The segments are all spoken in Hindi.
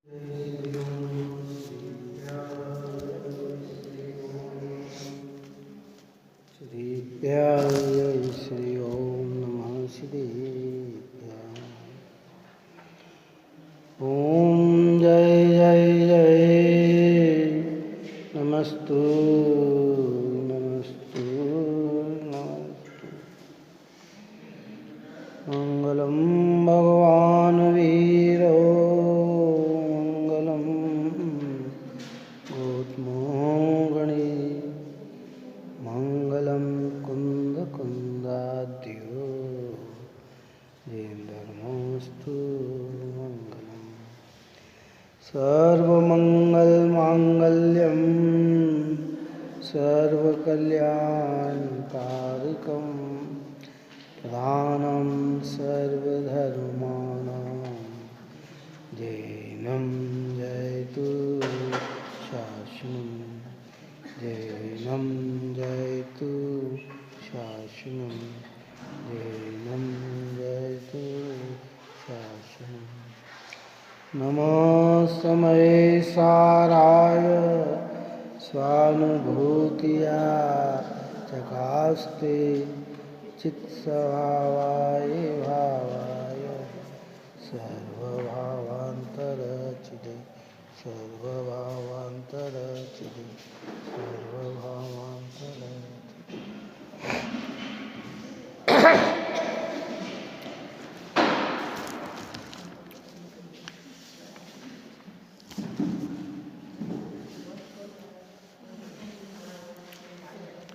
श्रीभ्याय श्री ओम नमः श्रीभ्याय। ओम जय जय जय नमस्तु नमस्तु नमस्तु। मंगलम भगवान वीरो मंगलम गौतमो गणे मंगलम कुंद कुंदाद्यो जयेन्द्रमस्तु मंगलम। सर्वमंगल मांगल्यम सर्वकल्याणकारकम प्रधानम सर्वधर्माणां जैनं जयतु शासनं जैनं जयतु शासनं जैनं जयतु शासनं। नमो समये साराय स्वानुभूतिया चकास्ते चित्स्वभावाय भावाय सर्वभावान्तरचिदे सर्वभावान्तरचिदे सर्वभावान्तरचिदे।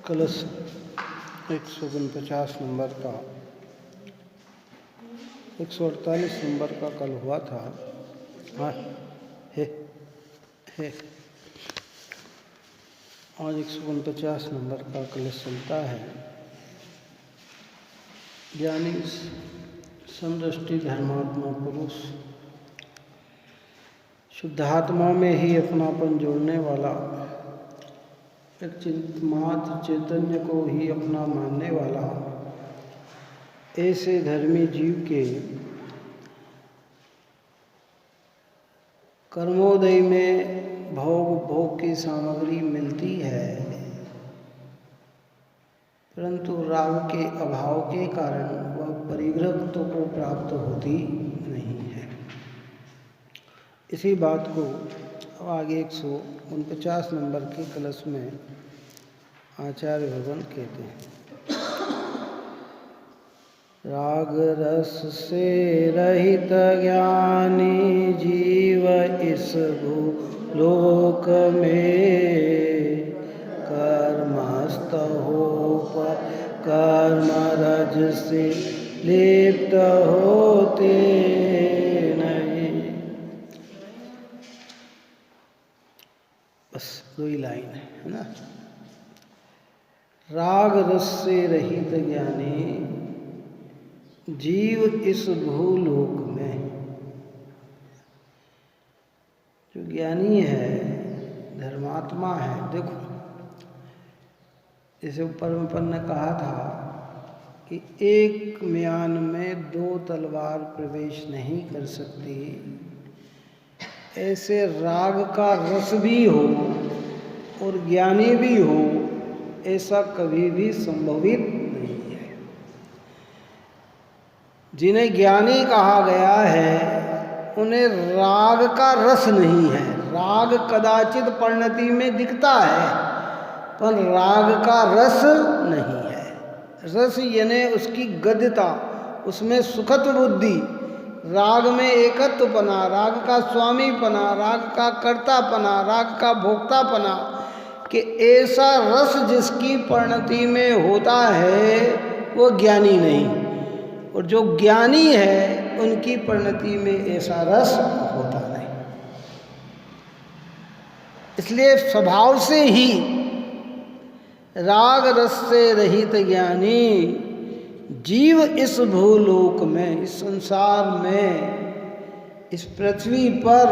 कलश 149 नंबर का 148 नंबर का कल हुआ था। हाँ हे आज 149 नंबर का कलश चलता है। ज्ञानी समदृष्टि धर्मात्मा पुरुष शुद्धात्मा में ही अपनापन जोड़ने वाला, एक चिन्मात्र चैतन्य को ही अपना मानने वाला, ऐसे धर्मी जीव के कर्मोदय में भोग की सामग्री मिलती है, परंतु राग के अभाव के कारण वह परिग्रहत्व को प्राप्त होती नहीं है। इसी बात को अब आगे 149 नंबर के कलश में आचार्य भगवान कहते हैं। राग रस से रहित ज्ञानी जीव इस भूलोक में कर्मस्थ हो पर कर्म रज से लिप्त होते नहीं। बस 2 ही लाइन है ना। राग रस से रहित ज्ञानी जीव इस भूलोक में, जो ज्ञानी है धर्मात्मा है। देखो जैसे ऊपर में अपन ने कहा था कि एक म्यान में 2 तलवार प्रवेश नहीं कर सकती, ऐसे राग का रस भी हो और ज्ञानी भी हो, ऐसा कभी भी संभवित नहीं है। जिन्हें ज्ञानी कहा गया है उन्हें राग का रस नहीं है। राग कदाचित परिणति में दिखता है पर राग का रस नहीं है। रस यानी उसकी गद्यता, उसमें सुखत्व बुद्धि, राग में एकत्वपना, राग का स्वामीपना, राग का कर्तापना, राग का भोक्तापना, कि ऐसा रस जिसकी परिणति में होता है वो ज्ञानी नहीं, और जो ज्ञानी है उनकी परिणति में ऐसा रस होता नहीं। इसलिए स्वभाव से ही राग रस से रहित ज्ञानी जीव इस भूलोक में, इस संसार में, इस पृथ्वी पर,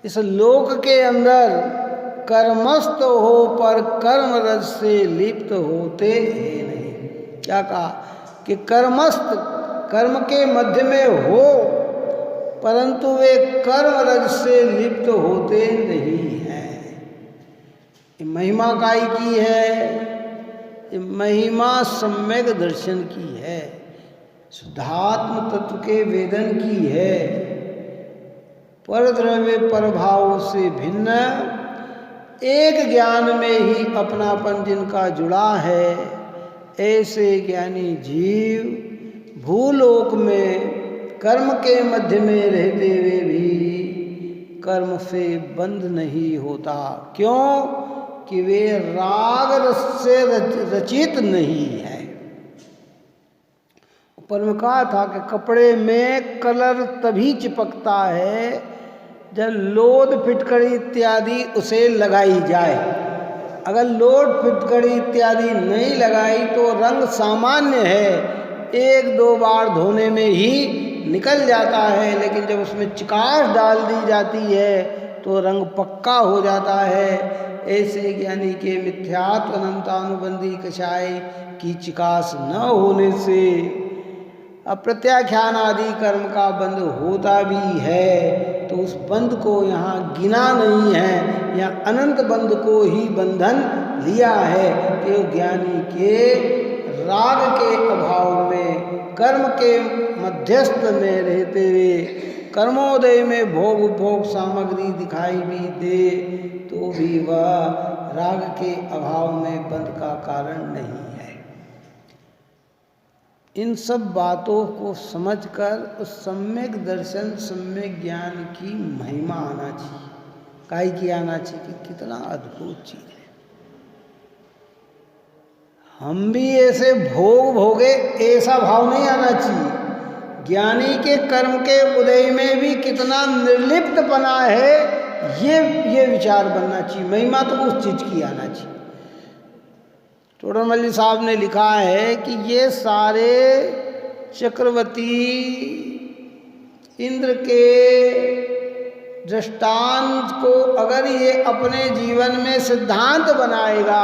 इस लोक के अंदर कर्मस्थ हो पर कर्म रस से लिप्त होते ही नहीं। क्या कहा कि कर्मस्थ, कर्म के मध्य में हो परंतु वे कर्म रज से लिप्त होते नहीं हैं। ये महिमा काय की है? ये महिमा सम्यक दर्शन की है, शुद्धात्म तत्व के वेदन की है। परद्रव्य परभाव से भिन्न एक ज्ञान में ही अपनापन जिनका जुड़ा है, ऐसे ज्ञानी जीव भूलोक में कर्म के मध्य में रहते हुए भी कर्म से बंध नहीं होता। क्यों? कि वे राग रस से रचित नहीं है। ऊपर में कहा था कि कपड़े में कलर तभी चिपकता है जब लोड फिटकड़ी इत्यादि उसे लगाई जाए। अगर लोड फिटकड़ी इत्यादि नहीं लगाई तो रंग सामान्य है, एक दो बार धोने में ही निकल जाता है, लेकिन जब उसमें चिकास डाल दी जाती है तो रंग पक्का हो जाता है। ऐसे ज्ञानी के मिथ्यात्व अनंतानुबंधी कषाय की चिकास न होने से अप्रत्याख्यान आदि कर्म का बंध होता भी है, तो उस बंध को यहाँ गिना नहीं है, या अनंत बंध को ही बंधन लिया है कि ज्ञानी के राग के अभाव में कर्म के मध्यस्थ में रहते हुए कर्मोदय में भोग उपभोग सामग्री दिखाई भी दे तो भी वह राग के अभाव में बंध का कारण नहीं है। इन सब बातों को समझकर उस सम्यक दर्शन सम्यक ज्ञान की महिमा आना चाहिए। काहे की आना चाहिए कि कितना अद्भुत चीज है। हम भी ऐसे भोग भोगे ऐसा भाव नहीं आना चाहिए। ज्ञानी के कर्म के उदय में भी कितना निर्लिप्तपना है, ये विचार बनना चाहिए। महिमा तो उस चीज की आना चाहिए। टोडरमल्ली साहब ने लिखा है कि ये सारे चक्रवर्ती इंद्र के दृष्टांत को अगर ये अपने जीवन में सिद्धांत बनाएगा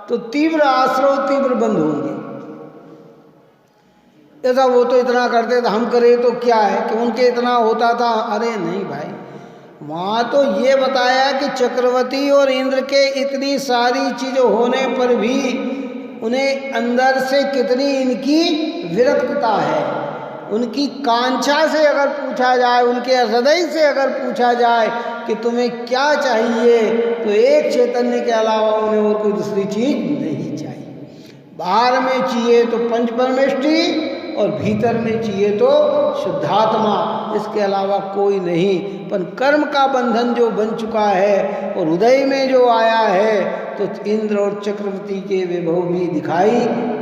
तो तीव्र आश्रव तीव्र बंद होंगे। ऐसा वो तो इतना करते थे, हम करें तो क्या है कि उनके इतना होता था। अरे नहीं भाई, वहाँ तो ये बताया कि चक्रवर्ती और इंद्र के इतनी सारी चीज़ होने पर भी उन्हें अंदर से कितनी इनकी विरक्तता है। उनकी कांक्षा से अगर पूछा जाए, उनके हृदय से अगर पूछा जाए कि तुम्हें क्या चाहिए, तो एक चैतन्य के अलावा उन्हें और कोई दूसरी चीज़ नहीं चाहिए। बाहर में चाहिए तो पंच परमेष्टि और भीतर में चाहिए तो शुद्धात्मा, इसके अलावा कोई नहीं। पर कर्म का बंधन जो बन चुका है और उदय में जो आया है, तो इंद्र और चक्रवर्ती के विभव भी दिखाई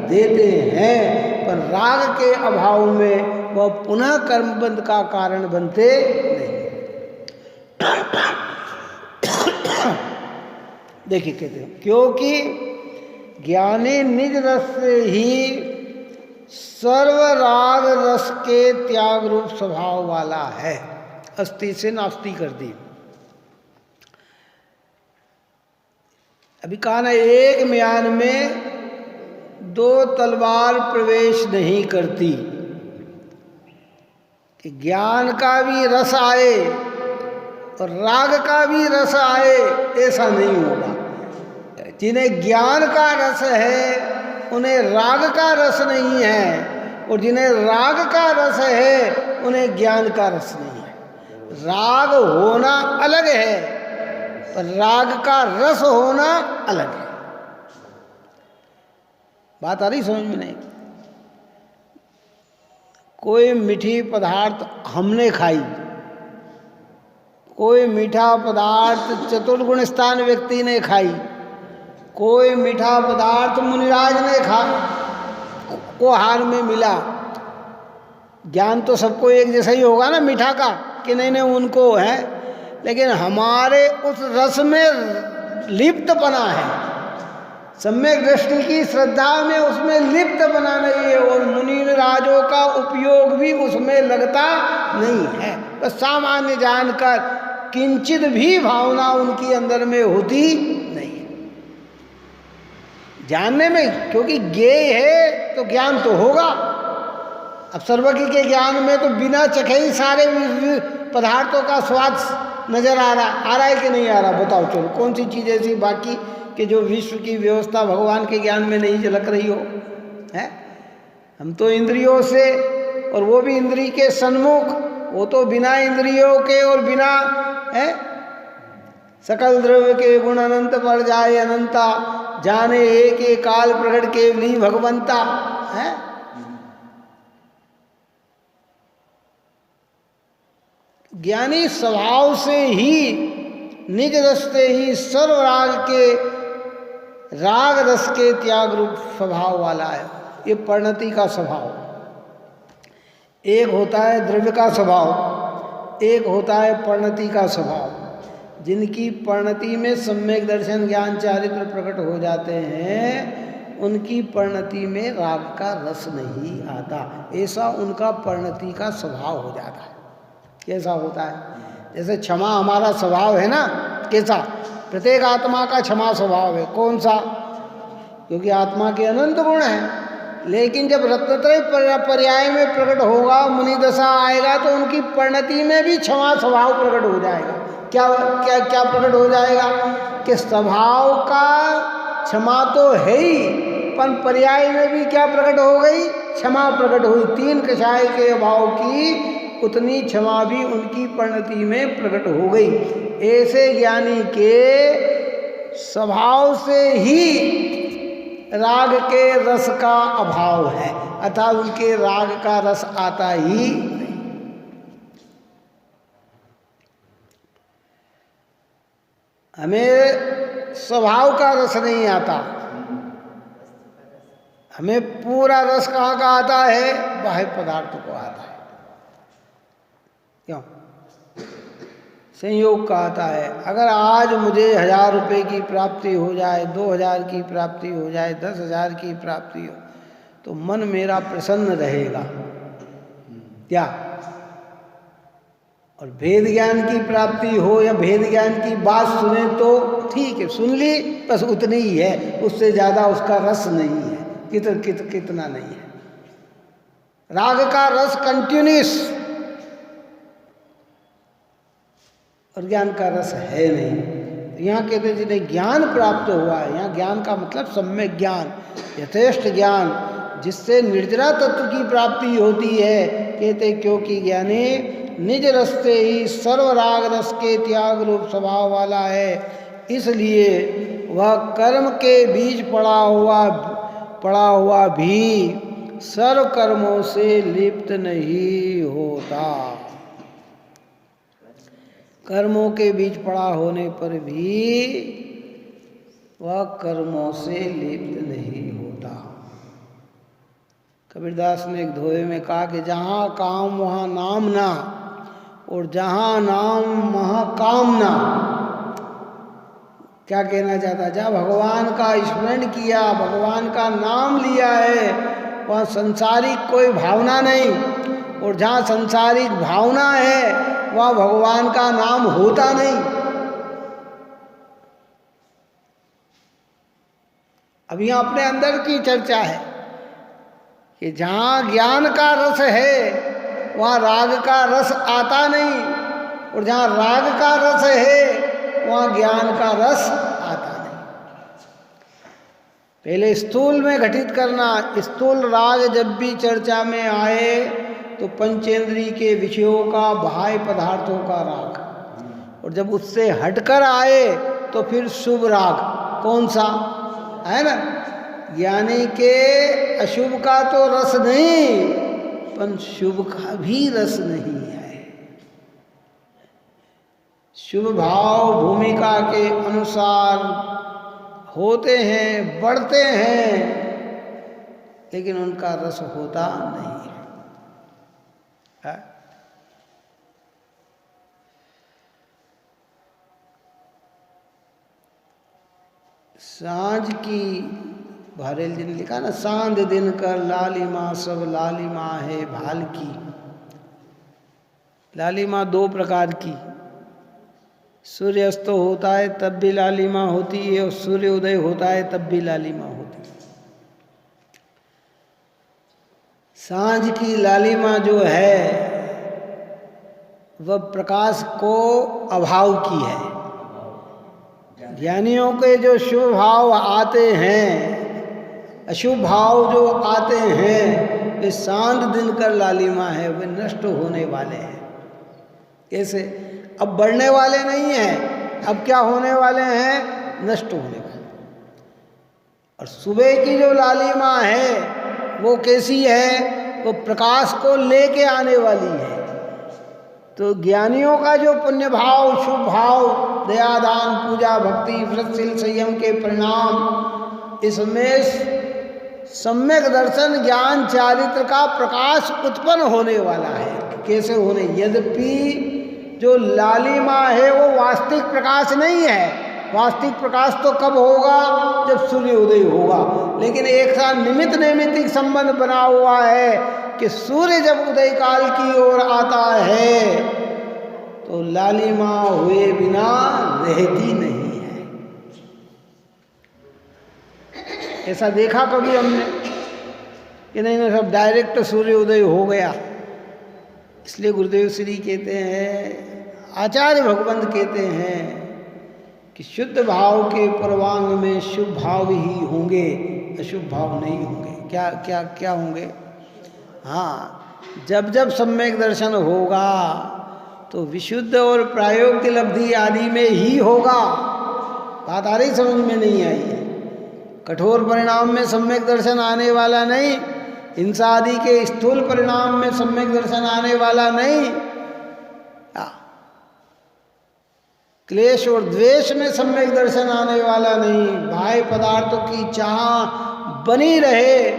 देते हैं, पर राग के अभाव में वह पुनः कर्मबंध का कारण बनते नहीं। देखिए कहते हैं, क्योंकि ज्ञानी निज रस से ही सर्व राग रस के त्याग रूप स्वभाव वाला है। अस्ति से नास्ति कर दी। अभी कहा ना, एक म्यान में दो तलवार प्रवेश नहीं करती। कि ज्ञान का भी रस आए और राग का भी रस आए, ऐसा नहीं होगा। जिन्हें ज्ञान का रस है उन्हें राग का रस नहीं है, और जिन्हें राग का रस है उन्हें ज्ञान का रस नहीं है। राग होना अलग है, पर राग का रस होना अलग है। बात आ रही समझ में? नहीं। कोई मीठी पदार्थ हमने खाई, कोई मीठा पदार्थ चतुर्गुण स्थान व्यक्ति ने खाई, कोई मीठा पदार्थ मुनिराज ने को हार में मिला। ज्ञान तो सबको एक जैसा ही होगा ना मीठा का, कि नहीं उनको है, लेकिन हमारे उस रस में लिप्तपना है। सम्यक दृष्टि की श्रद्धा में उसमें लिप्तपना नहीं है, और मुनिराजों का उपयोग भी उसमें लगता नहीं है। तो सामान्य जानकर किंचित भी भावना उनकी अंदर में होती नहीं है। जानने में, क्योंकि ज्ञेय है तो ज्ञान तो होगा। अब सर्वज्ञ के ज्ञान में तो बिना चखे ही सारे पदार्थों का स्वाद नजर आ रहा है कि नहीं आ रहा? बताओ चलो, कौन सी चीज़ ऐसी बाकी कि जो विश्व की व्यवस्था भगवान के ज्ञान में नहीं झलक रही हो? है हम तो इंद्रियों से, और वो भी इंद्रिय के सन्मुख, वो तो बिना इंद्रियों के और बिना है सकल द्रव्य के गुण अनंत पर जाए अनंता, जाने एक काल प्रगट केवली भगवंता। है ज्ञानी स्वभाव से ही निज रस्ते ही सर्व राग के राग रस के त्याग रूप स्वभाव वाला है। ये परिणति का स्वभाव, एक होता है द्रव्य का स्वभाव, एक होता है परिणति का स्वभाव। जिनकी परिणति में सम्यक दर्शन ज्ञान चारित्र प्रकट हो जाते हैं, उनकी परिणति में राग का रस नहीं आता। ऐसा उनका परिणति का स्वभाव हो जाता है। कैसा होता है? जैसे क्षमा हमारा स्वभाव है ना, कैसा? प्रत्येक आत्मा का क्षमा स्वभाव है। कौन सा? क्योंकि आत्मा के अनंत गुण हैं। लेकिन जब रत्नत्रय पर्याय में प्रकट होगा, मुनि दशा आएगा, तो उनकी परिणति में भी क्षमा स्वभाव प्रकट हो जाएगा। क्या क्या क्या प्रकट हो जाएगा? कि स्वभाव का क्षमा तो है ही, पर पर्याय में भी क्या प्रकट हो गई? क्षमा प्रकट हुई। तीन कषाय के अभाव की उतनी क्षमा भी उनकी परिणति में प्रकट हो गई। ऐसे ज्ञानी के स्वभाव से ही राग के रस का अभाव है, अर्थात उनके राग का रस आता ही नहीं। हमें स्वभाव का रस नहीं आता, हमें पूरा रस कहाँ का आता है? बाह्य पदार्थों को आता है। क्यों? संयोग का आता है। अगर आज मुझे 1000 रुपये की प्राप्ति हो जाए, 2000 की प्राप्ति हो जाए, 10,000 की प्राप्ति हो, तो मन मेरा प्रसन्न रहेगा। क्या? और भेद ज्ञान की प्राप्ति हो या भेद ज्ञान की बात सुने तो ठीक है, सुन ली, बस उतनी ही है, उससे ज़्यादा उसका रस नहीं है, कितना नहीं है। राग का रस कंटिन्यूस, और ज्ञान का रस है नहीं। यहाँ कहते हैं जिन्हें ज्ञान प्राप्त हुआ है, यहाँ ज्ञान का मतलब सम्यक ज्ञान, यथेष्ट ज्ञान, जिससे निर्जरा तत्व की प्राप्ति होती है। कहते क्योंकि ज्ञानी निज रस्ते ही सर्व राग रस के त्याग रूप स्वभाव वाला है, इसलिए वह कर्म के बीच पड़ा हुआ भी सर्व कर्मों से लिप्त नहीं होता। कर्मों के बीच पड़ा होने पर भी वह कर्मों से लिप्त नहीं होता। कबीरदास ने एक दोहे में कहा कि जहाँ काम वहाँ नाम ना, और जहाँ नाम वहाँ काम ना। क्या कहना चाहता? जहाँ भगवान का स्मरण किया, भगवान का नाम लिया है, वहाँ संसारिक कोई भावना नहीं, और जहाँ संसारिक भावना है वहाँ भगवान का नाम होता नहीं। अब यहाँ अपने अंदर की चर्चा है कि जहाँ ज्ञान का रस है वहाँ राग का रस आता नहीं, और जहाँ राग का रस है वहाँ ज्ञान का रस आता नहीं। पहले स्थूल में घटित करना। स्थूल राग जब भी चर्चा में आए तो पंचेंद्रिय के विषयों का, बाह्य पदार्थों का राग, और जब उससे हटकर आए तो फिर शुभ राग। कौन सा है ना? यानी के अशुभ का तो रस नहीं, पर शुभ का भी रस नहीं है। शुभ भाव भूमिका के अनुसार होते हैं, बढ़ते हैं, लेकिन उनका रस होता नहीं है। सांझ की भारेल जी ने लिखा ना, सांध दिन कर लालिमा सब लालिमा है भाल की। लालिमा दो प्रकार की, सूर्य अस्त होता है तब भी लालिमा होती है, और सूर्य उदय होता है तब भी लालिमा होती है। सांझ की लालिमा जो है वह प्रकाश को अभाव की है। ज्ञानियों के जो शुभ भाव आते हैं, अशुभ भाव जो आते हैं, वे शांत दिनकर लालिमा है, वे नष्ट होने वाले हैं। कैसे? अब बढ़ने वाले नहीं हैं, अब क्या होने वाले हैं? नष्ट होने वाले। और सुबह की जो लालिमा है वो कैसी है? वो प्रकाश को लेके आने वाली है। तो ज्ञानियों का जो पुण्य भाव, शुभ भाव, दया, दान, पूजा, भक्ति, व्रतशील, संयम के परिणाम, इसमें सम्यक दर्शन, ज्ञान, चारित्र का प्रकाश उत्पन्न होने वाला है। कैसे होने? यद्यपि जो लालिमा है वो वास्तविक प्रकाश नहीं है। वास्तविक प्रकाश तो कब होगा? जब सूर्योदय होगा। लेकिन एक साथ निमित्त नैमित्तिक संबंध बना हुआ है कि सूर्य जब उदय काल की ओर आता है तो लालिमा हुए बिना रहती नहीं है। ऐसा देखा कभी हमने कि नहीं सब डायरेक्ट सूर्योदय हो गया। इसलिए गुरुदेव श्री कहते हैं, आचार्य भगवंत कहते हैं कि शुद्ध भाव के पूर्वांग में शुभ भाव ही होंगे, अशुभ भाव नहीं होंगे। क्या क्या क्या होंगे? हाँ, जब जब सम्यक दर्शन होगा तो विशुद्ध और प्रायोगिक लब्धि आदि में ही होगा। बात आ रही? समझ में नहीं आई है? कठोर परिणाम में सम्यक दर्शन आने वाला नहीं, हिंसा आदि के स्थूल परिणाम में सम्यक दर्शन आने वाला नहीं, क्लेश और द्वेष में सम्यक दर्शन आने वाला नहीं, बाह्य पदार्थों की चाह बनी रहे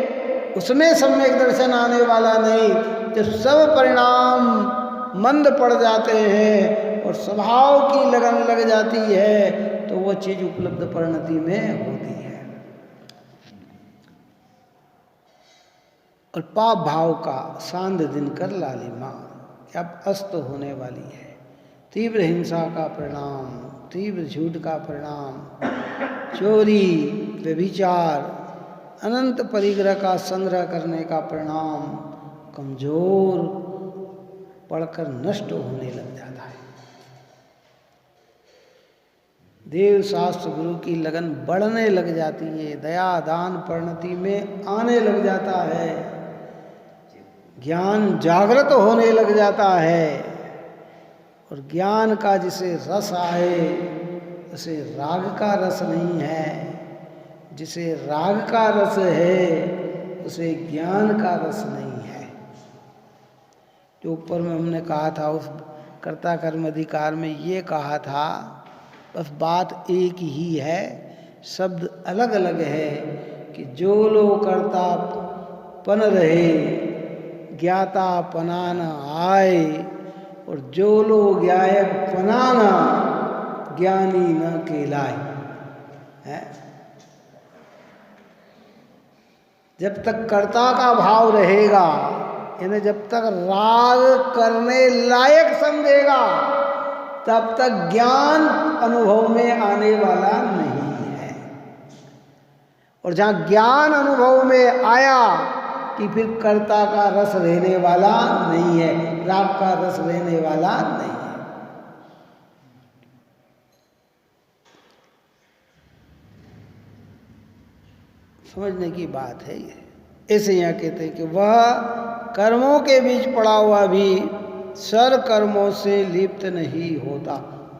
उसमें सम्यक दर्शन आने वाला नहीं। जब सब परिणाम मंद पड़ जाते हैं और स्वभाव की लगन लग जाती है तो वो चीज उपलब्ध परिणति में होती है। और पाप भाव का सांध दिनकर लालिमा अब अस्त होने वाली है। तीव्र हिंसा का परिणाम, तीव्र झूठ का परिणाम, चोरी, व्यभिचार, अनंत परिग्रह का संग्रह करने का परिणाम कमजोर पड़कर नष्ट होने लग जाता है। देव शास्त्र गुरु की लगन बढ़ने लग जाती है, दया दान परिणति में आने लग जाता है, ज्ञान जागृत होने लग जाता है। और ज्ञान का जिसे रस आए उसे राग का रस नहीं है, जिसे राग का रस है उसे ज्ञान का रस नहीं है। जो ऊपर में हमने कहा था उस कर्ता कर्म अधिकार में ये कहा था, बस बात एक ही है, शब्द अलग अलग है कि जो लोग कर्ता पन रहे ज्ञाता पनान आए, और जो लोग ज्ञायक पनाना ज्ञानी न कहलाए है। जब तक कर्ता का भाव रहेगा, यानी जब तक राग करने लायक समझेगा, तब तक ज्ञान अनुभव में आने वाला नहीं है। और जहाँ ज्ञान अनुभव में आया कि फिर कर्ता का रस रहने वाला नहीं है, राग का रस रहने वाला नहीं है। समझने की बात है ये। ऐसे यहाँ कहते हैं कि वह कर्मों के बीच पड़ा हुआ भी सर कर्मों से लिप्त नहीं होता।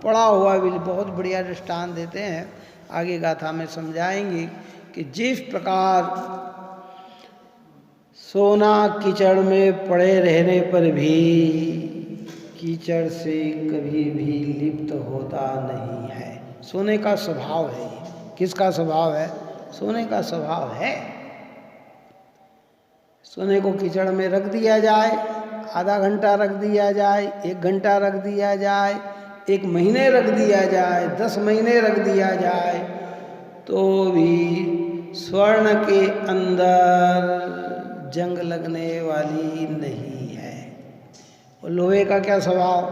पड़ा हुआ भी बहुत बढ़िया दृष्टांत देते हैं, आगे गाथा में समझाएंगे कि जिस प्रकार सोना कीचड़ में पड़े रहने पर भी कीचड़ से कभी भी लिप्त होता नहीं है। सोने का स्वभाव है। किसका स्वभाव है? सोने का स्वभाव है। सोने को कीचड़ में रख दिया जाए, आधा घंटा रख दिया जाए, 1 घंटा रख दिया जाए, 1 महीने रख दिया जाए, 10 महीने रख दिया जाए, तो भी स्वर्ण के अंदर जंग लगने वाली नहीं है। और लोहे का क्या स्वभाव?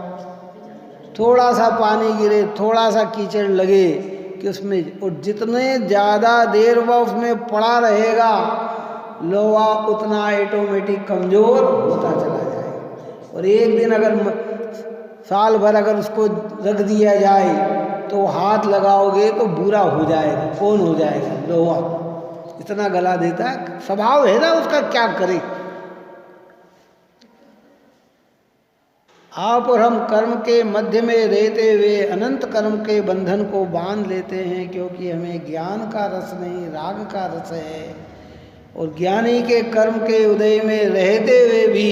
थोड़ा सा पानी गिरे, थोड़ा सा कीचड़ लगे कि उसमें, और जितने ज़्यादा देर वह उसमें पड़ा रहेगा लोहा उतना ऑटोमेटिक कमज़ोर होता चला जाएगा। और एक दिन अगर साल भर अगर उसको रख दिया जाए तो हाथ लगाओगे तो बुरा हो जाएगा, कौन हो जाएगा? लोहा इतना गला देता है, स्वभाव है ना उसका, क्या करे। आप और हम कर्म के मध्य में रहते हुए अनंत कर्म के बंधन को बांध लेते हैं, क्योंकि हमें ज्ञान का रस नहीं, राग का रस है। और ज्ञानी के कर्म के उदय में रहते हुए भी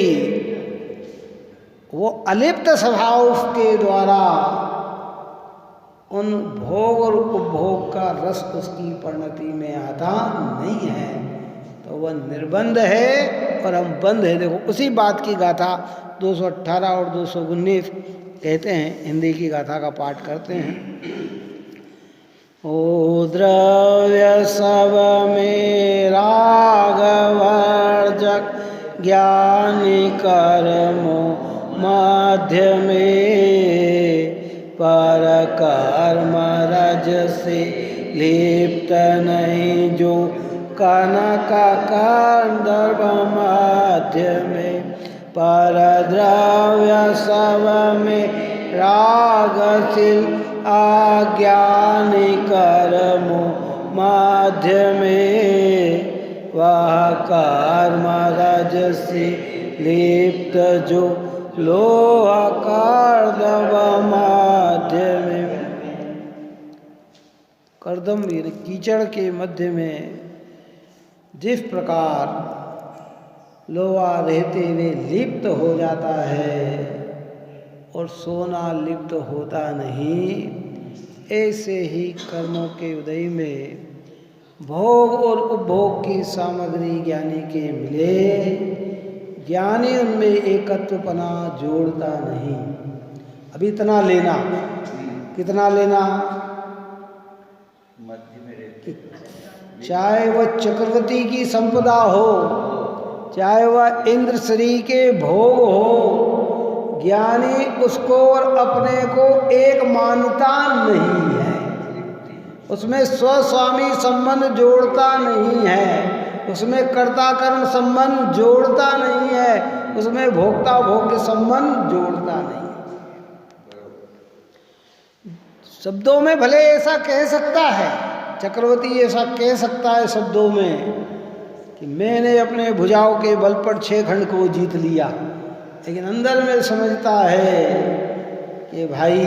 वो अलिप्त स्वभाव के द्वारा उन भोग और उपभोग का रस उसकी परिणति में आता नहीं है, तो वह निर्बंध है और हम बंद है। देखो उसी बात की गाथा 218 और 219 कहते हैं, हिंदी की गाथा का पाठ करते हैं। ओ द्रव्य सब में राग वर्जक, ज्ञानी कर्मो मध्य में, पर कर्म रज से लिप्त नहीं जो, कनक कंदर्प मध्य में। पर द्रव्य सब में रागशील, अज्ञानी कर्मो मध्य में, वह कर्म रज से लिप्त जो, लोहा कर्दम मध्य में। कर्दम कीचड़ के मध्य में जिस प्रकार लोहा रहते हुए लिप्त हो जाता है और सोना लिप्त होता नहीं, ऐसे ही कर्मों के उदय में भोग और उपभोग की सामग्री ज्ञानी के मिले, ज्ञानी उनमें एकत्वपना जोड़ता नहीं। अभी इतना लेना, कितना लेना? चाहे वह चक्रवर्ती की संपदा हो, चाहे वह इंद्र श्री के भोग हो, ज्ञानी उसको और अपने को एक मानता नहीं है, उसमें स्वस्वामी संबंध जोड़ता नहीं है, उसमें कर्ता कर्म संबंध जोड़ता नहीं है, उसमें भोक्ता भोग्य संबंध जोड़ता नहीं। शब्दों में भले ऐसा कह सकता है, चक्रवर्ती ऐसा कह सकता है शब्दों में कि मैंने अपने भुजाओं के बल पर 6 खंड को जीत लिया, लेकिन अंदर में समझता है कि भाई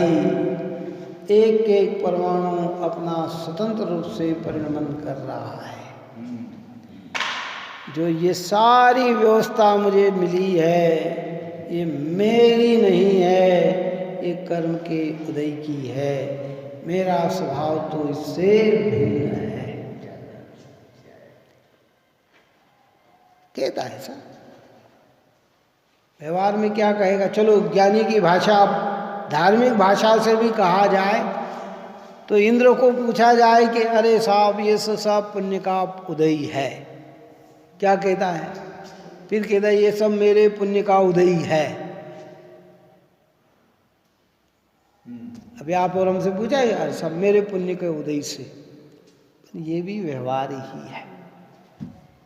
एक एक परमाणु अपना स्वतंत्र रूप से परिणमन कर रहा है। जो ये सारी व्यवस्था मुझे मिली है ये मेरी नहीं है, ये कर्म के उदय की है, मेरा स्वभाव तो इससे भिन्न है, कहता है ऐसा। व्यवहार में क्या कहेगा? चलो ज्ञानी की भाषा, धार्मिक भाषा से भी कहा जाए तो इंद्र को पूछा जाए कि अरे साहब ये सब पुण्य का उदय है, क्या कहता है? फिर कहता है ये सब मेरे पुण्य का उदय है। अभी आप और हमसे पूछा यार, सब मेरे पुण्य के उदय से, ये भी व्यवहार ही है।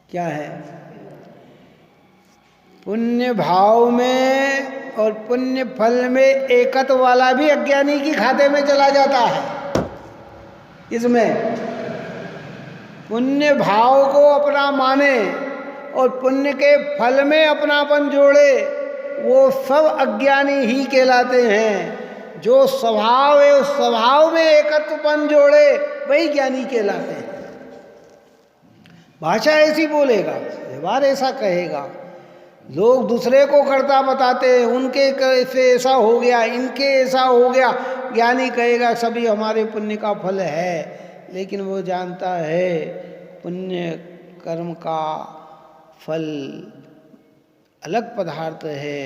क्या है? पुण्य भाव में और पुण्य फल में एकत्व वाला भी अज्ञानी की खाते में चला जाता है। इसमें पुण्य भाव को अपना माने और पुण्य के फल में अपनापन जोड़े, वो सब अज्ञानी ही कहलाते हैं। जो स्वभाव है उस स्वभाव में एकत्वपन जोड़े वही ज्ञानी कहलाते हैं। भाषा ऐसी बोलेगा, व्यवहार ऐसा कहेगा, लोग दूसरे को करता बताते हैं, उनके कैसे ऐसा हो गया, इनके ऐसा हो गया, ज्ञानी कहेगा सभी हमारे पुण्य का फल है, लेकिन वो जानता है पुण्य कर्म का फल अलग पदार्थ है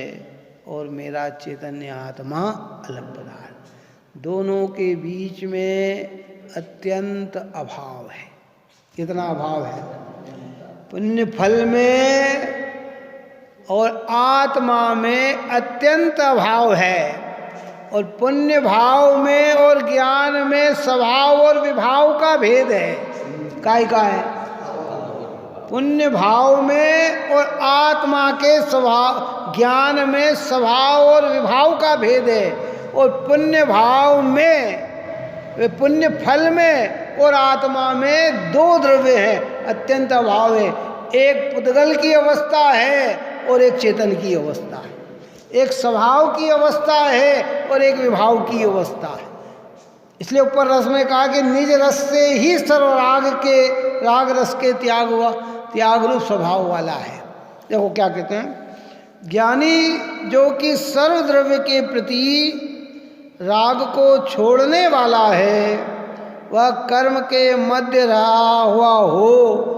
और मेरा चैतन्य आत्मा अलग पदार्थ। दोनों के बीच में अत्यंत अभाव है। कितना अभाव है? पुण्य फल में और आत्मा में अत्यंत अभाव है, और पुण्य भाव में और ज्ञान में स्वभाव और विभाव का भेद है। काय का है? पुण्य भाव में और आत्मा के स्वभाव ज्ञान में स्वभाव और विभाव का भेद है। और पुण्य भाव में, पुण्य फल में और आत्मा में दो द्रव्य हैं, अत्यंत अभाव है। एक पुद्गल की अवस्था है और एक चेतन की अवस्था है। एक स्वभाव की अवस्था है और एक विभाव की अवस्था है। इसलिए ऊपर रस में कहा कि निज रस से ही राग रस के त्याग रूप स्वभाव वाला है। देखो क्या कहते हैं, ज्ञानी जो कि सर्वद्रव्य के प्रति राग को छोड़ने वाला है, वह कर्म के मध्य रहा हुआ हो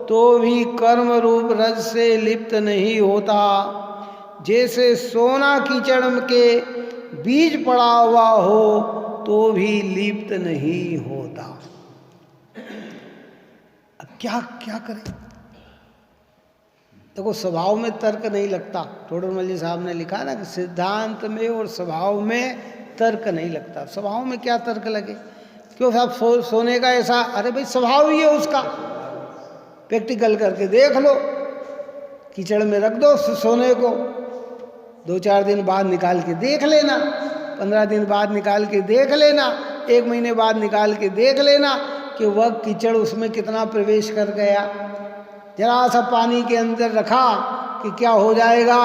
तो भी कर्म रूप रज से लिप्त नहीं होता। जैसे सोना कीचड़ के बीज पड़ा हुआ हो तो भी लिप्त नहीं होता। अब क्या करें? देखो स्वभाव में तर्क नहीं लगता। टोडरमल जी साहब ने लिखा ना कि सिद्धांत में और स्वभाव में तर्क नहीं लगता। स्वभाव में क्या तर्क लगे? क्यों साहब सोने का ऐसा, अरे भाई स्वभाव ही है उसका, प्रैक्टिकल करके देख लो। कीचड़ में रख दो सोने को, 2-4 दिन बाद निकाल के देख लेना, 15 दिन बाद निकाल के देख लेना, 1 महीने बाद निकाल के देख लेना कि वह कीचड़ उसमें कितना प्रवेश कर गया। जरा सा पानी के अंदर रखा कि क्या हो जाएगा,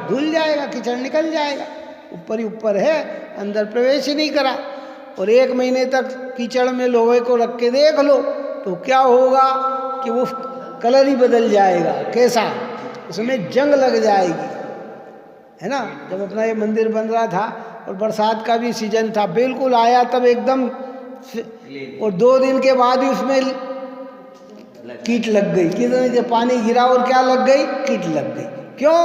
धुल जाएगा, कीचड़ निकल जाएगा। ऊपर ही ऊपर है, अंदर प्रवेश ही नहीं करा। और 1 महीने तक कीचड़ में लोहे को रख के देख लो तो क्या होगा कि वो कलर ही बदल जाएगा। कैसा? उसमें जंग लग जाएगी, है ना। जब अपना ये मंदिर बन रहा था और बरसात का भी सीजन था, बिल्कुल आया तब एकदम, और 2 दिन के बाद ही उसमें कीट लग गई। कितने जब पानी गिरा और क्या लग गई? कीट लग गई। क्यों?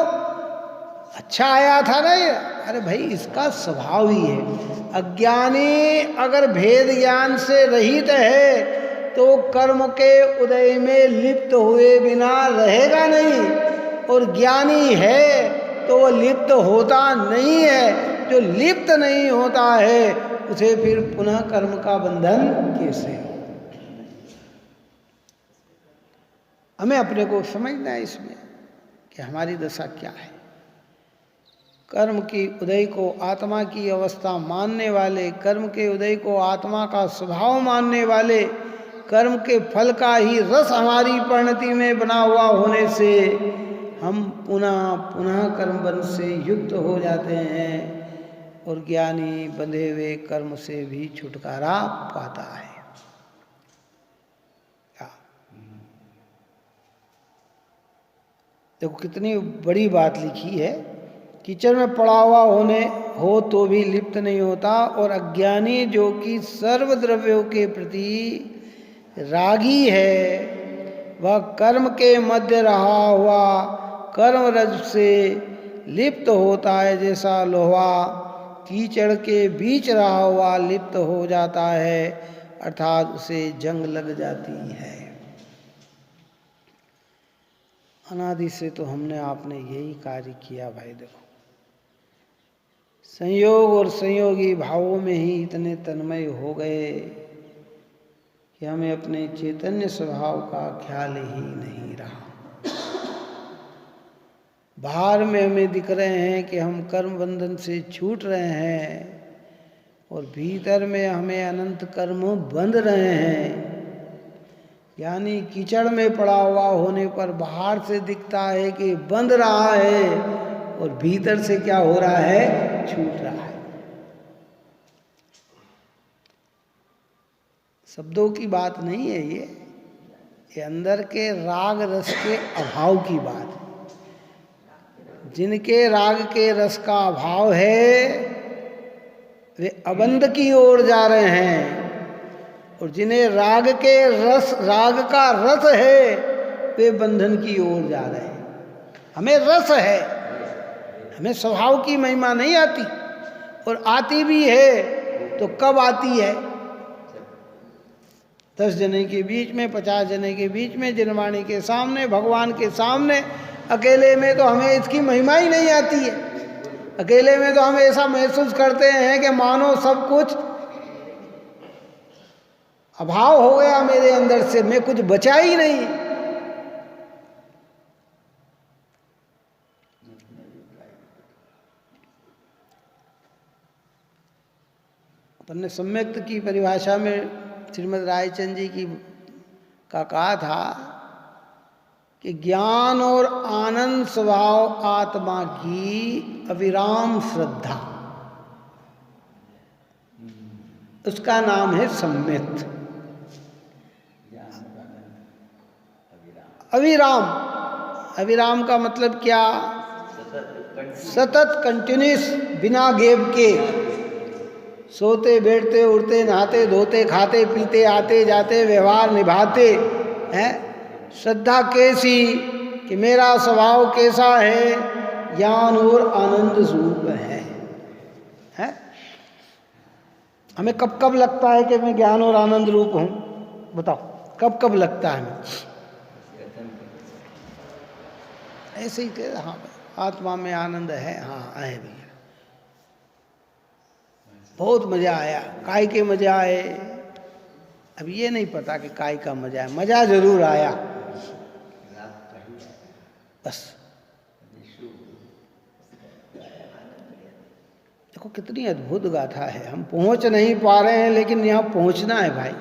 अच्छा आया था ना ये। अरे भाई इसका स्वभाव ही है। अज्ञानी अगर भेद ज्ञान से रहित है तो कर्म के उदय में लिप्त हुए बिना रहेगा नहीं, और ज्ञानी है तो वो लिप्त होता नहीं है। जो लिप्त नहीं होता है उसे फिर पुनः कर्म का बंधन कैसे हो? हमें अपने को समझना है इसमें कि हमारी दशा क्या है। कर्म की उदय को आत्मा की अवस्था मानने वाले, कर्म के उदय को आत्मा का स्वभाव मानने वाले, कर्म के फल का ही रस हमारी परिणति में बना हुआ होने से हम पुनः पुनः कर्म बंध से युक्त हो जाते हैं, और ज्ञानी बंधे हुए कर्म से भी छुटकारा पाता है। देखो कितनी बड़ी बात लिखी है। कीचड़ में पड़ा हुआ हो तो भी लिप्त नहीं होता, और अज्ञानी जो कि सर्वद्रव्यों के प्रति रागी है, वह कर्म के मध्य रहा हुआ कर्म रज से लिप्त होता है। जैसा लोहा कीचड़ के बीच रहा हुआ लिप्त हो जाता है, अर्थात उसे जंग लग जाती है। अनादि से तो हमने आपने यही कार्य किया भाई। देखो संयोग और संयोगी भावों में ही इतने तन्मय हो गए कि हमें अपने चैतन्य स्वभाव का ख्याल ही नहीं रहा। बाहर में हमें दिख रहे हैं कि हम कर्म बंधन से छूट रहे हैं, और भीतर में हमें अनंत कर्म बंध रहे हैं। यानी कीचड़ में पड़ा हुआ होने पर बाहर से दिखता है कि बंध रहा है, और भीतर से क्या हो रहा है? छूट रहा है। शब्दों की बात नहीं है ये अंदर के राग रस के अभाव की बात है। जिनके राग के रस का अभाव है वे अबंध की ओर जा रहे हैं, और जिन्हें राग का रस है वे बंधन की ओर जा रहे हैं। हमें रस है, हमें स्वभाव की महिमा नहीं आती, और आती भी है तो कब आती है? 10 जने के बीच में, 50 जने के बीच में, जिनवाणी के सामने, भगवान के सामने। अकेले में तो हमें इसकी महिमा ही नहीं आती है। अकेले में तो हम ऐसा महसूस करते हैं कि मानो सब कुछ अभाव हो गया मेरे अंदर से, मैं कुछ बचा ही नहीं। अपन ने सम्यक्त की परिभाषा में श्रीमद् रायचंद जी की का कहा था कि ज्ञान और आनंद स्वभाव आत्मा की अविराम श्रद्धा, उसका नाम है सम्यक्त। अविराम, अविराम का मतलब क्या? सतत, कंटिन्यूस, बिना गैप के, सोते बैठते उठते नहाते धोते खाते पीते आते जाते व्यवहार निभाते हैं। श्रद्धा कैसी कि मेरा स्वभाव कैसा है? ज्ञान और आनंद स्वरूप है। हमें कब कब लगता है कि मैं ज्ञान और आनंद रूप हूं? बताओ, कब कब लगता है हमें? ऐसे ही कह, हाँ आत्मा में आनंद है, हाँ है भैया, बहुत मजा आया, काय के मजा आए। अब ये नहीं पता कि काय का मजा है, मजा जरूर आया बस। देखो कितनी अद्भुत गाथा है। हम पहुंच नहीं पा रहे हैं, लेकिन यहाँ पहुंचना है भाई।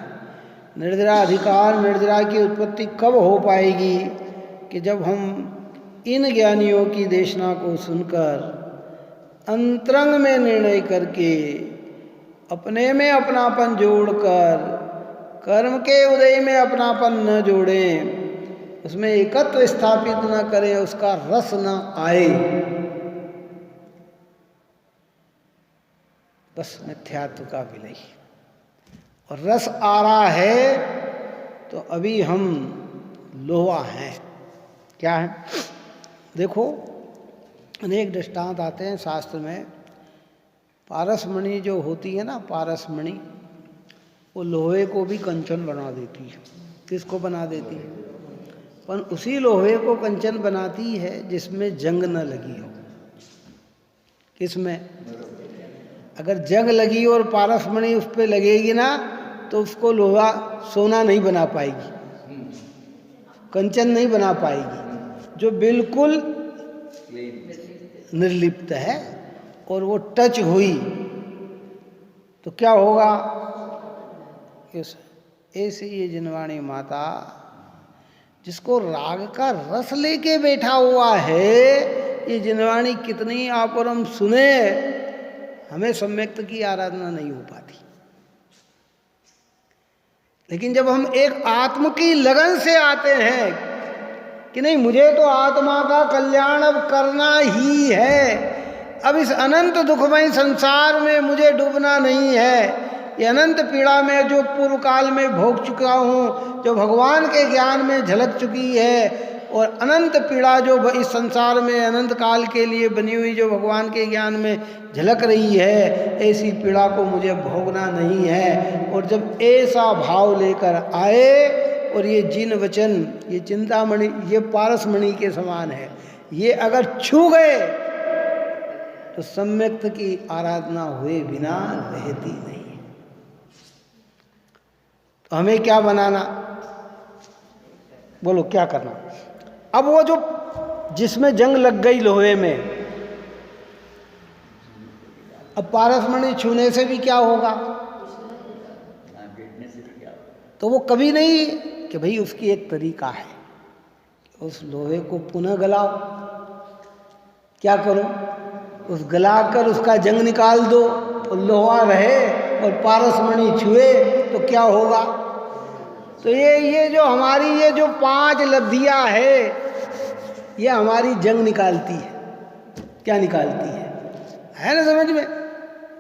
निर्जरा अधिकार, निर्जरा की उत्पत्ति कब हो पाएगी? कि जब हम इन ज्ञानियों की देशना को सुनकर अंतरंग में निर्णय करके अपने में अपनापन जोड़कर कर्म के उदय में अपनापन न जोड़ें, उसमें एकत्व स्थापित न करें, उसका रस न आए, बस मिथ्यात्व का विलय। और रस आ रहा है तो अभी हम लोहा हैं। क्या है? देखो अनेक दृष्टांत आते हैं शास्त्र में। पारसमणि जो होती है ना, पारसमणि, वो लोहे को भी कंचन बना देती है। किसको बना देती है? पर उसी लोहे को कंचन बनाती है जिसमें जंग न लगी हो। किसमें? अगर जंग लगी और पारसमणि उस पर लगेगी ना, तो उसको लोहा सोना नहीं बना पाएगी, कंचन नहीं बना पाएगी। जो बिल्कुल निर्लिप्त है और वो टच हुई तो क्या होगा? ऐसे ये जिनवाणी माता जिसको राग का रस लेके बैठा हुआ है, ये जिनवाणी कितनी आप और हम सुने, हमें सम्यक्त की आराधना नहीं हो पाती। लेकिन जब हम एक आत्म की लगन से आते हैं कि नहीं, मुझे तो आत्मा का कल्याण अब करना ही है, अब इस अनंत दुखमय संसार में मुझे डूबना नहीं है, ये अनंत पीड़ा में जो पूर्व काल में भोग चुका हूँ, जो भगवान के ज्ञान में झलक चुकी है, और अनंत पीड़ा जो इस संसार में अनंत काल के लिए बनी हुई जो भगवान के ज्ञान में झलक रही है, ऐसी पीड़ा को मुझे भोगना नहीं है। और जब ऐसा भाव लेकर आए, और ये जिन वचन, ये चिंतामणि, ये पारसमणि के समान है, ये अगर छू गए तो सम्यक्त की आराधना हुए बिना रहती नहीं। तो हमें क्या बनाना? बोलो क्या करना? अब वो जो जिसमें जंग लग गई लोहे में, अब पारसमणि छूने से भी क्या होगा? तो वो कभी नहीं कि भाई उसकी एक तरीका है, उस लोहे को पुनः गलाओ। क्या करो? उस गलाकर उसका जंग निकाल दो और लोहा रहे और पारसमणि छुए तो क्या होगा? तो ये जो हमारी ये जो 5 लब्धियां है, ये हमारी जंग निकालती है। क्या निकालती है ना समझ में?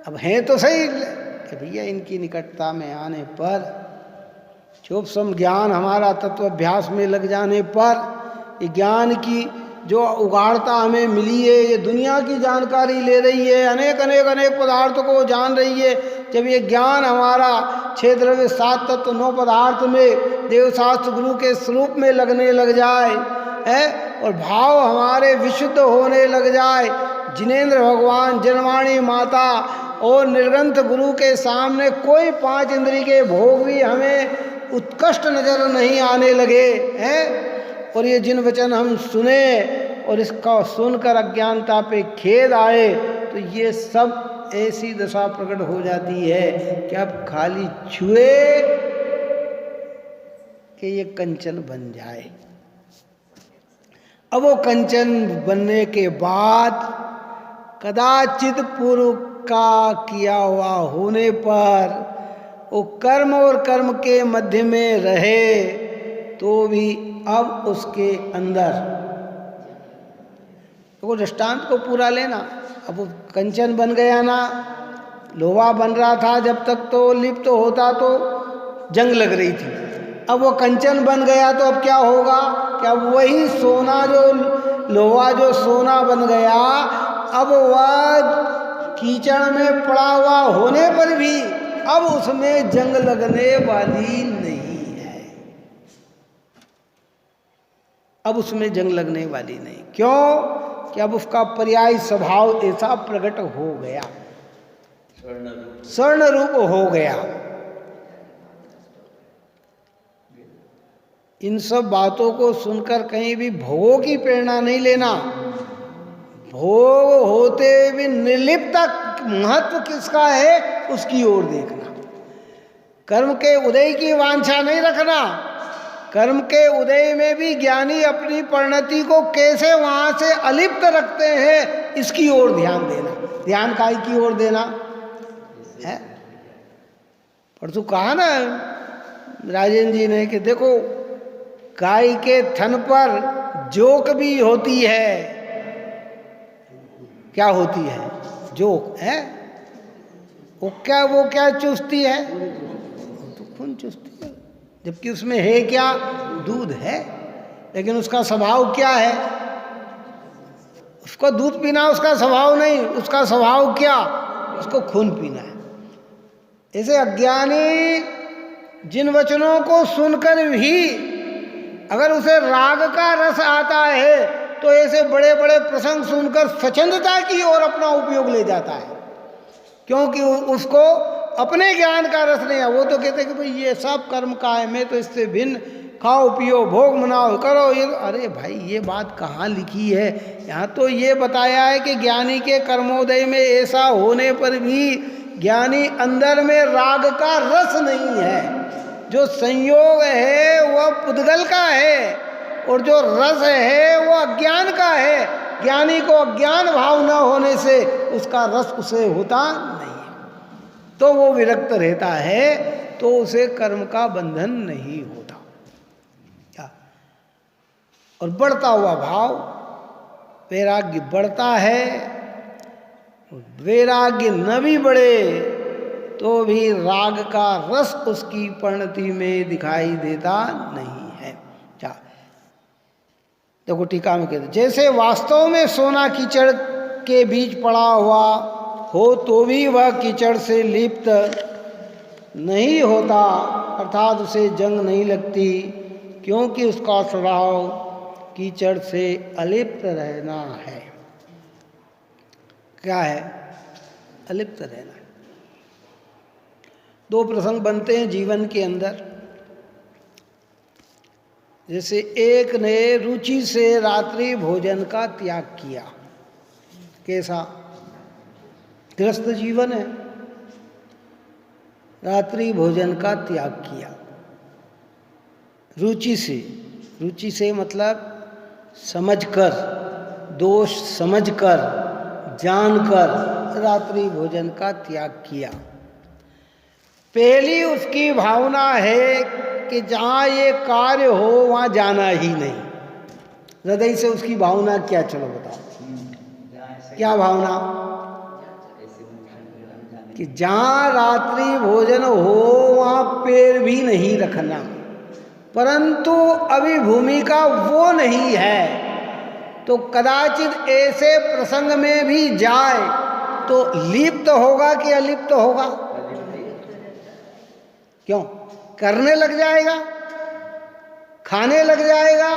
अब है तो सही कि भैया इनकी निकटता में आने पर, चुप सम ज्ञान हमारा तत्वाभ्यास में लग जाने पर, ये ज्ञान की जो उगाड़ता हमें मिली है, ये दुनिया की जानकारी ले रही है, अनेक अनेक अनेक पदार्थों को जान रही है। जब ये ज्ञान हमारा 6 द्रव्य 7 तत्व 9 पदार्थ में देवशास्त्र गुरु के स्वरूप में लगने लग जाए है, और भाव हमारे विशुद्ध होने लग जाए, जिनेंद्र भगवान, जनवाणी माता और निर्ग्रंथ गुरु के सामने कोई 5 इंद्रिय के भोग भी हमें उत्कृष्ट नजर नहीं आने लगे हैं, और ये जिन वचन हम सुने और इसका सुनकर अज्ञानता पे खेद आए, तो ये सब ऐसी दशा प्रकट हो जाती है कि अब खाली छुए कि ये कंचन बन जाए। अब वो कंचन बनने के बाद कदाचित पूर्व का किया हुआ होने पर वो कर्म और कर्म के मध्य में रहे तो भी अब उसके अंदर, तो दृष्टांत को पूरा लेना। अब वो कंचन बन गया ना, लोहा बन रहा था जब तक तो लिप्त होता तो जंग लग रही थी। अब वो कंचन बन गया तो अब क्या होगा? क्या वही सोना जो लोहा जो सोना बन गया, अब वह कीचड़ में पड़ा हुआ होने पर भी अब उसमें जंग लगने वाली नहीं है। अब उसमें जंग लगने वाली नहीं। क्यों? कि अब उसका पर्याय स्वभाव ऐसा प्रकट हो गया, स्वर्ण रूप हो गया। इन सब बातों को सुनकर कहीं भी भोगों की प्रेरणा नहीं लेना। भोग होते भी निर्लिप्त महत्व किसका है उसकी ओर देखना। कर्म के उदय की वांछा नहीं रखना। कर्म के उदय में भी ज्ञानी अपनी परिणति को कैसे वहां से अलिप्त रखते हैं इसकी ओर ध्यान देना। ध्यान काय की ओर देना है? परसों कहा ना राजेंद्र जी ने कि देखो गाय के थन पर जोक भी होती है। क्या होती है? जोक है। वो क्या चूसती है? वो तो खून चूसती है, जबकि उसमें है क्या? दूध है। लेकिन उसका स्वभाव क्या है? उसको दूध पीना उसका स्वभाव नहीं, उसका स्वभाव क्या? उसको खून पीना है। ऐसे अज्ञानी जिन वचनों को सुनकर भी अगर उसे राग का रस आता है तो ऐसे बड़े बड़े प्रसंग सुनकर स्वच्छंदता की ओर अपना उपयोग ले जाता है, क्योंकि उसको अपने ज्ञान का रस नहीं है। वो तो कहते हैं कि भाई ये सब कर्म का है, मैं तो इससे भिन्न, खाओ पियो भोग मनाओ करो ये। अरे भाई ये बात कहाँ लिखी है? यहाँ तो ये बताया है कि ज्ञानी के कर्मोदय में ऐसा होने पर भी ज्ञानी अंदर में राग का रस नहीं है। जो संयोग है वह पुद्गल का है और जो रस है वो अज्ञान का है। ज्ञानी को अज्ञान भाव न होने से उसका रस उसे होता नहीं है, तो वो विरक्त रहता है, तो उसे कर्म का बंधन नहीं होता। क्या? और बढ़ता हुआ भाव वैराग्य बढ़ता है। वैराग्य न भी बढ़े तो भी राग का रस उसकी परिणति में दिखाई देता नहीं है। क्या? देखो टीका में कहते जैसे वास्तव में सोना कीचड़ के बीच पड़ा हुआ हो तो भी वह कीचड़ से लिप्त नहीं होता, अर्थात उसे जंग नहीं लगती, क्योंकि उसका स्वभाव कीचड़ से अलिप्त रहना है। क्या है? अलिप्त रहना। दो प्रसंग बनते हैं जीवन के अंदर। जैसे एक ने रुचि से रात्रि भोजन का त्याग किया। कैसा? गृहस्थ जीवन है, रात्रि भोजन का त्याग किया रुचि से। रुचि से मतलब समझकर, दोष समझकर, जानकर रात्रि भोजन का त्याग किया। पहली उसकी भावना है कि जहाँ ये कार्य हो वहाँ जाना ही नहीं। हृदय से उसकी भावना क्या? चलो बताओ क्या भावना? कि जहाँ रात्रि भोजन हो वहाँ पैर भी नहीं रखना। परंतु अभी भूमिका वो नहीं है, तो कदाचित ऐसे प्रसंग में भी जाए तो लिप्त होगा कि अलिप्त होगा? क्यों? करने लग जाएगा, खाने लग जाएगा,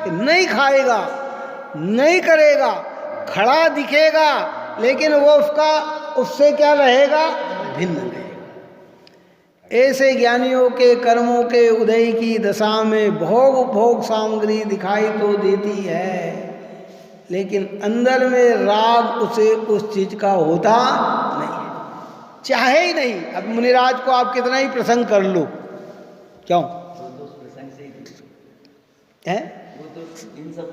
नहीं खाएगा, नहीं करेगा, खड़ा दिखेगा, लेकिन वो उससे क्या रहेगा? भिन्न रहेगा। ऐसे ज्ञानियों के कर्मों के उदय की दशा में भोग सामग्री दिखाई तो देती है, लेकिन अंदर में राग उसे उस चीज का होता नहीं। चाहे ही नहीं। अब मुनिराज को आप कितना ही प्रसंग कर लो, क्यों प्रसंग से है, वो तो इन सब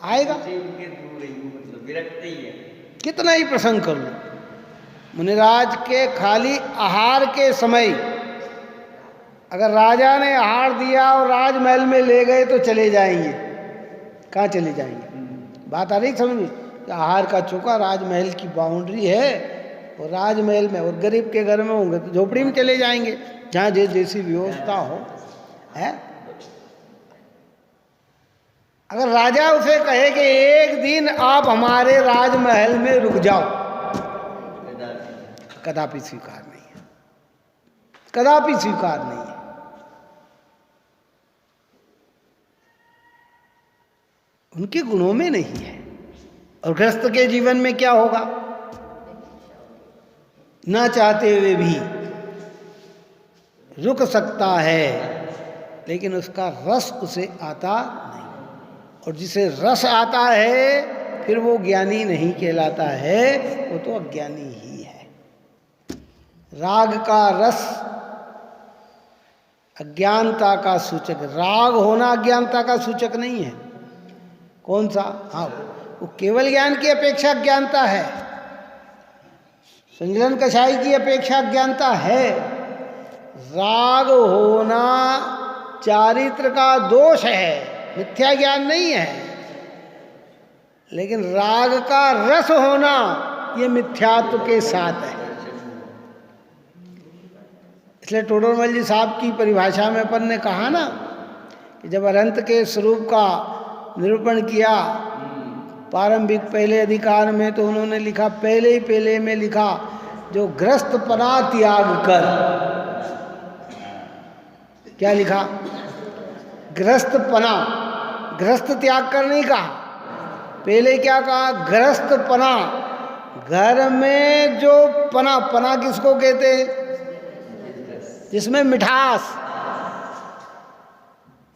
आएगा, उनके दूर ही, मतलब विरक्त ही है। कितना ही प्रसंग कर लो। मुनिराज के खाली आहार के समय, अगर राजा ने आहार दिया और राजमहल में ले गए तो चले जाएंगे, कहाँ चले जाएंगे? बात आ रही समझ में? कि आहार का चौका राजमहल की बाउंड्री है और राजमहल में, और गरीब के घर में होंगे तो झोपड़ी में चले जाएंगे, जहाँ जैसी व्यवस्था हो है। अगर राजा उसे कहे कि एक दिन आप हमारे राजमहल में रुक जाओ, कदापि स्वीकार नहीं है, कदापि स्वीकार नहीं है। उनके गुणों में नहीं है। और गृहस्थ के जीवन में क्या होगा? ना चाहते हुए भी रुक सकता है, लेकिन उसका रस उसे आता नहीं। और जिसे रस आता है फिर वो ज्ञानी नहीं कहलाता है, वो तो अज्ञानी ही है। राग का रस अज्ञानता का सूचक, राग होना अज्ञानता का सूचक नहीं है। कौन सा? हाँ, वो केवल ज्ञान की अपेक्षा अज्ञानता है, संजलन कषाय की अपेक्षा अज्ञानता है। राग होना चारित्र का दोष है, मिथ्या ज्ञान नहीं है। लेकिन राग का रस होना ये मिथ्यात्व के साथ है। इसलिए टोडरमल जी साहब की परिभाषा में अपन ने कहा ना कि जब अनंत के स्वरूप का निरूपण किया प्रारंभिक पहले अधिकार में, तो उन्होंने लिखा, पहले में लिखा, जो ग्रस्तपना त्याग कर, क्या लिखा? ग्रस्तपना, ग्रस्त त्याग कर नहीं कहा, पहले क्या कहा? ग्रस्तपना। घर में जो पना, पना किसको कहते हैं? जिसमें मिठास,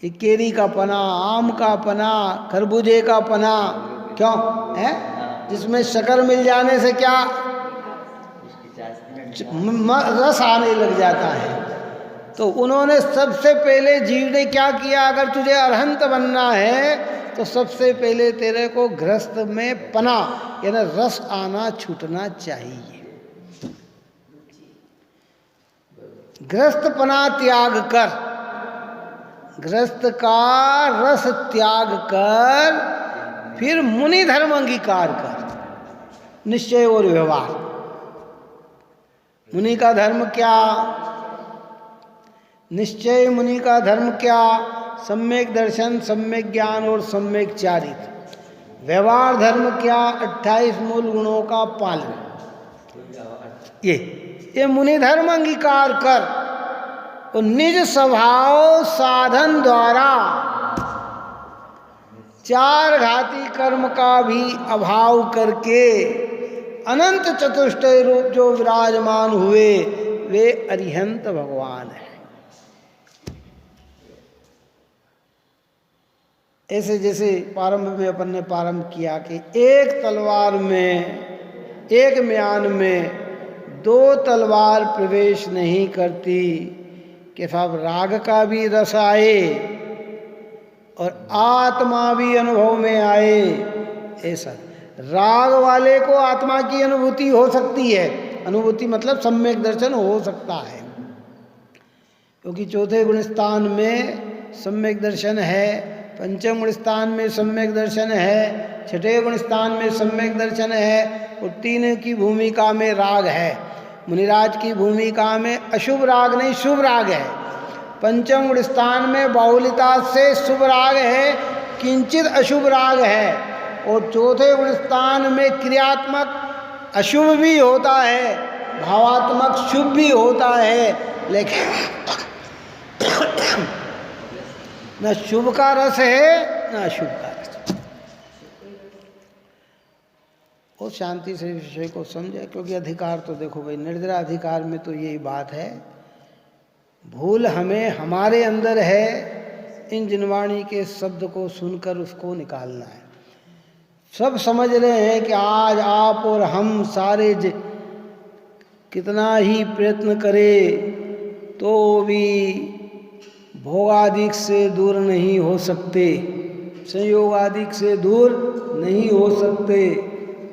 एक केरी का पना, आम का पना, खरबूजे का पना, क्यों है? जिसमें शक्कर मिल जाने से क्या रस आने लग जाता है। तो उन्होंने सबसे पहले जीव ने क्या किया? अगर तुझे अरहंत बनना है तो सबसे पहले तेरे को गृहस्थ में पना यानी रस आना छूटना चाहिए। गृहस्थ पना त्याग कर, गृहस्थ का रस त्याग कर, फिर मुनि धर्म अंगीकार कर, निश्चय और व्यवहार। मुनि का धर्म क्या? निश्चय। मुनि का धर्म क्या? सम्यक दर्शन, सम्यक ज्ञान और सम्यक चारित्र। व्यवहार धर्म क्या? 28 मूल गुणों का पालन। ये मुनि धर्म अंगीकार कर और निज स्वभाव साधन द्वारा चार घाती कर्म का भी अभाव करके अनंत चतुष्टय रूप जो विराजमान हुए वे अरिहंत भगवान है। ऐसे जैसे प्रारंभ में अपन ने प्रारंभ किया कि एक तलवार में, एक म्यान में दो तलवार प्रवेश नहीं करती कि साहब राग का भी रस आए और आत्मा भी अनुभव में आए। ऐसा राग वाले को आत्मा की अनुभूति हो सकती है, अनुभूति मतलब सम्यक दर्शन हो सकता है, क्योंकि चौथे गुण स्थान में सम्यक दर्शन है, पंचम गुण स्थान में सम्यक दर्शन है, छठे गुण स्थान में सम्यक दर्शन है और तीन की भूमिका में राग है। मुनिराज की भूमिका में अशुभ राग नहीं शुभ राग है। पंचम गुण स्थान में बाहुलिता से शुभ राग है, किंचित अशुभ राग है, और चौथे गुण स्थान में क्रियात्मक अशुभ भी होता है, भावात्मक शुभ भी होता है, लेकिन न शुभ का रस है न अशुभ का रस। और शांति से विषय को समझे, क्योंकि अधिकार तो देखो भाई, निर्जरा अधिकार में तो यही बात है, भूल हमें हमारे अंदर है, इन जिनवाणी के शब्द को सुनकर उसको निकालना है। सब समझ रहे हैं कि आज आप और हम सारे कितना ही प्रयत्न करे तो भी भोगादिक से दूर नहीं हो सकते, संयोगादिक से दूर नहीं हो सकते।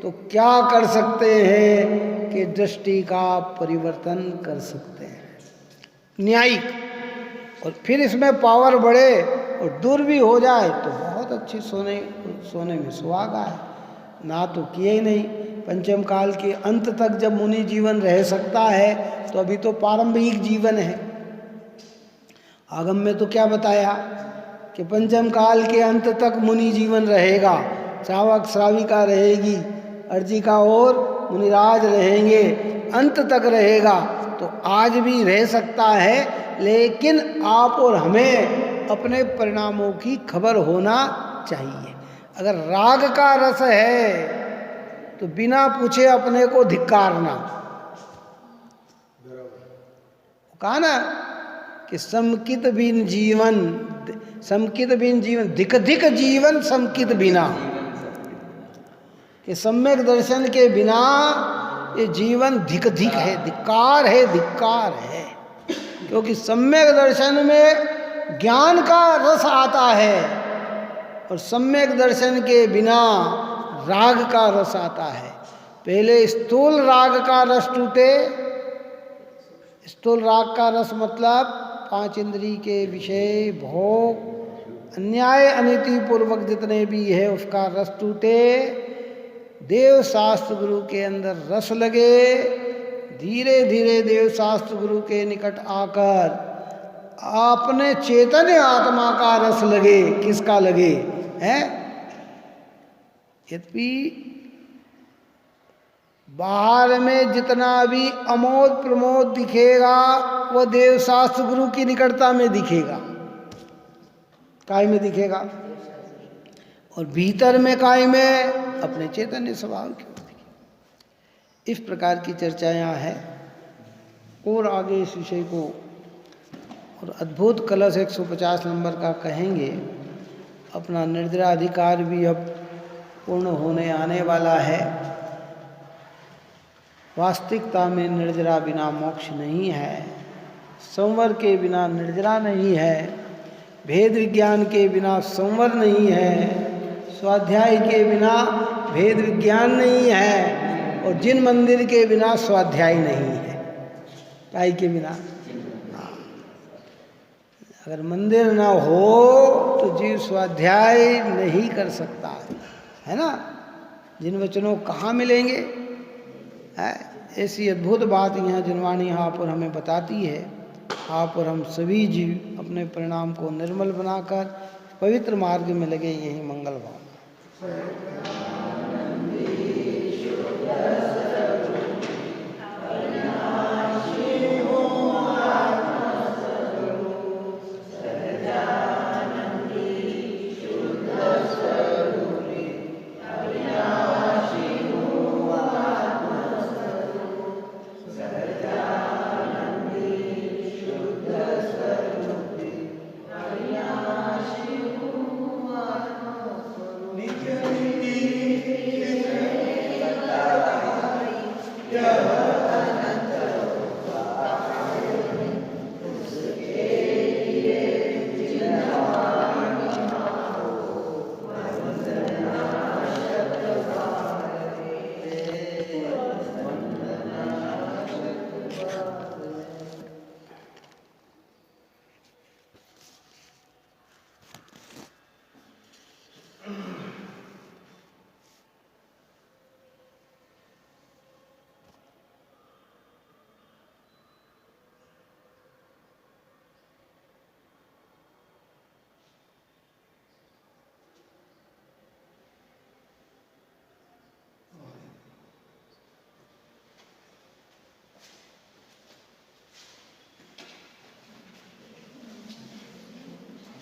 तो क्या कर सकते हैं कि दृष्टि का परिवर्तन कर सकते हैं, न्यायिक। और फिर इसमें पावर बढ़े और दूर भी हो जाए तो बहुत अच्छी, सोने में सुहागा है। ना तो किए ही नहीं। पंचम काल के अंत तक जब मुनि जीवन रह सकता है तो अभी तो प्रारंभिक जीवन है। आगम में तो क्या बताया कि पंचम काल के अंत तक मुनि जीवन रहेगा, श्रावक श्राविका रहेगी, अर्जिका और मुनिराज रहेंगे, अंत तक रहेगा। तो आज भी रह सकता है, लेकिन आप और हमें अपने परिणामों की खबर होना चाहिए। अगर राग का रस है तो बिना पूछे अपने को धिक्कारना। कहा ना कि समकित बिन जीवन, समकित बिन जीवन, धिक धिक जीवन समकित बिना, कि सम्यक दर्शन के बिना ये जीवन धिक धिक है, धिक्कार है, धिक्कार है। क्योंकि सम्यक दर्शन में ज्ञान का रस आता है और सम्यक दर्शन के बिना राग का रस आता है। पहले स्थूल राग का रस टूटे। स्थूल राग का रस मतलब पांच इंद्री के विषय, भोग, अन्याय अनिति पूर्वक जितने भी है उसका रस टूटे, देव शास्त्र गुरु के अंदर रस लगे, धीरे धीरे देव शास्त्र गुरु के निकट आकर अपने चैतन्य आत्मा का रस लगे। किसका लगे है? यद्यपि बाहर में जितना भी अमोद प्रमोद दिखेगा वो देव शास्त्र गुरु की निकटता में दिखेगा। काय में दिखेगा? और भीतर में काय में? अपने चैतन्य स्वभाव की ओर दिखेगा। इस प्रकार की चर्चा यहाँ है। और आगे इस विषय को और अद्भुत कलश 150 नंबर का कहेंगे। अपना निर्जरा अधिकार भी अब पूर्ण होने आने वाला है। वास्तविकता में निर्जरा बिना मोक्ष नहीं है, संवर के बिना निर्जरा नहीं है, भेद विज्ञान के बिना संवर नहीं है, स्वाध्याय के बिना भेद विज्ञान नहीं है, और जिन मंदिर के बिना स्वाध्याय नहीं है। काय के बिना? हाँ। अगर मंदिर ना हो तो जीव स्वाध्याय नहीं कर सकता है ना। जिन वचनों कहाँ मिलेंगे है? ऐसी अद्भुत बात यहाँ जिनवाणी आप और हमें बताती है। आप और हम सभी जीव अपने परिणाम को निर्मल बनाकर पवित्र मार्ग में लगे, यही मंगल भावना।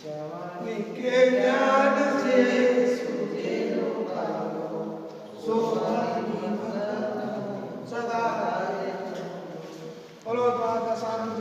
जवानी के ज्ञान से सूझे सदा बोलो द्वादशांत